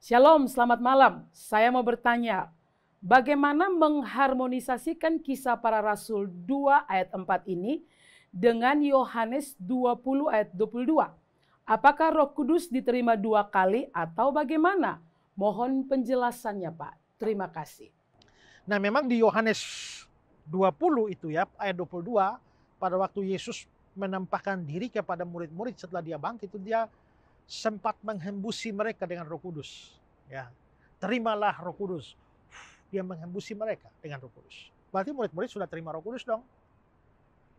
Shalom, selamat malam. Saya mau bertanya, bagaimana mengharmonisasikan Kisah Para Rasul 2 ayat 4 ini dengan Yohanes 20 ayat 22? Apakah Roh Kudus diterima 2 kali atau bagaimana? Mohon penjelasannya, Pak. Terima kasih. Nah, memang di Yohanes 20 itu ya, ayat 22, pada waktu Yesus menampakkan diri kepada murid-murid setelah dia bangkit, itu dia sempat menghembusi mereka dengan Roh Kudus. Ya, terimalah Roh Kudus. Dia menghembusi mereka dengan Roh Kudus. Berarti murid-murid sudah terima Roh Kudus dong.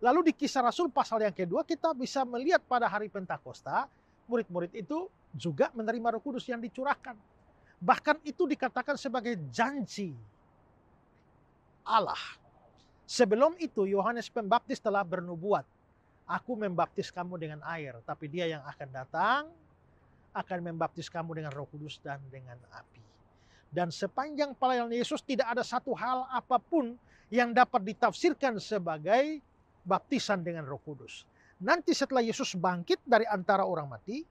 Lalu di Kisah Rasul pasal yang kedua kita bisa melihat pada hari Pentakosta, murid-murid itu juga menerima Roh Kudus yang dicurahkan. Bahkan itu dikatakan sebagai janji Allah. Sebelum itu Yohanes Pembaptis telah bernubuat, aku membaptis kamu dengan air, tapi dia yang akan datang akan membaptis kamu dengan Roh Kudus dan dengan api. Dan sepanjang pelayanan Yesus tidak ada satu hal apapun yang dapat ditafsirkan sebagai baptisan dengan Roh Kudus. Nanti setelah Yesus bangkit dari antara orang mati,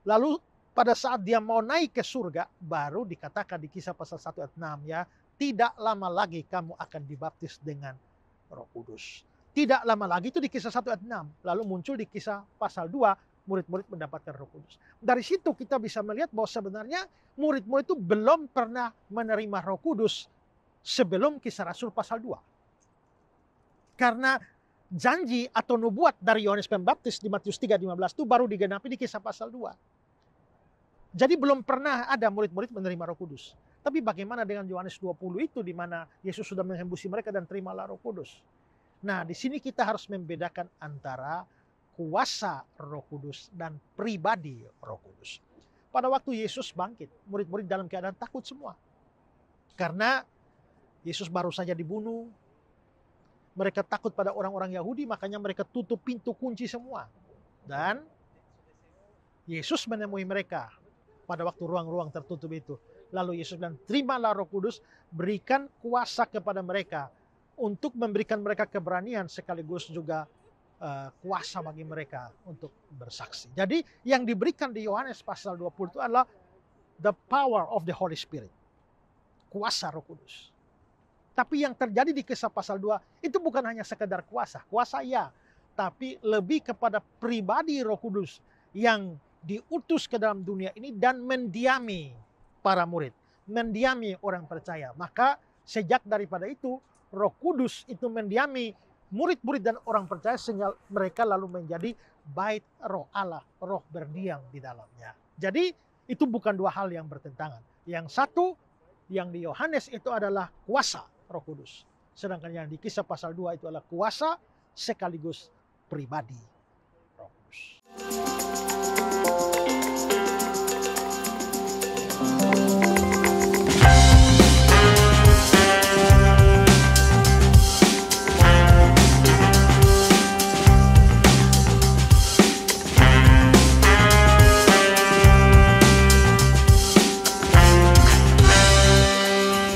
lalu pada saat dia mau naik ke surga, baru dikatakan di Kisah pasal 1 ayat 6 ya, tidak lama lagi kamu akan dibaptis dengan Roh Kudus. Tidak lama lagi itu di Kisah 1 ayat 6. Lalu muncul di Kisah pasal 2, murid-murid mendapatkan Roh Kudus. Dari situ kita bisa melihat bahwa sebenarnya murid-murid itu belum pernah menerima Roh Kudus sebelum Kisah Rasul pasal 2. Karena janji atau nubuat dari Yohanes Pembaptis di Matius 3:15 itu baru digenapi di Kisah pasal 2. Jadi belum pernah ada murid-murid menerima Roh Kudus. Tapi bagaimana dengan Yohanes 20 itu di mana Yesus sudah menghembusi mereka dan terimalah Roh Kudus. Nah, di sini kita harus membedakan antara kuasa Roh Kudus dan pribadi Roh Kudus. Pada waktu Yesus bangkit, murid-murid dalam keadaan takut semua. Karena Yesus baru saja dibunuh. Mereka takut pada orang-orang Yahudi, makanya mereka tutup pintu kunci semua. Dan Yesus menemui mereka pada waktu ruang-ruang tertutup itu. Lalu Yesus bilang, terimalah Roh Kudus, berikan kuasa kepada mereka untuk memberikan mereka keberanian sekaligus juga kuasa bagi mereka untuk bersaksi. Jadi yang diberikan di Yohanes pasal 20 itu adalah the power of the Holy Spirit. Kuasa Roh Kudus. Tapi yang terjadi di Kisah pasal 2 itu bukan hanya sekedar kuasa. Kuasa ya, tapi lebih kepada pribadi Roh Kudus yang diutus ke dalam dunia ini dan mendiami para murid, mendiami orang percaya. Maka sejak daripada itu Roh Kudus itu mendiami murid-murid dan orang percaya sehingga mereka lalu menjadi bait Roh Allah, Roh berdiam di dalamnya. Jadi itu bukan dua hal yang bertentangan. Yang satu yang di Yohanes itu adalah kuasa Roh Kudus. Sedangkan yang di Kisah pasal 2 itu adalah kuasa sekaligus pribadi Roh Kudus.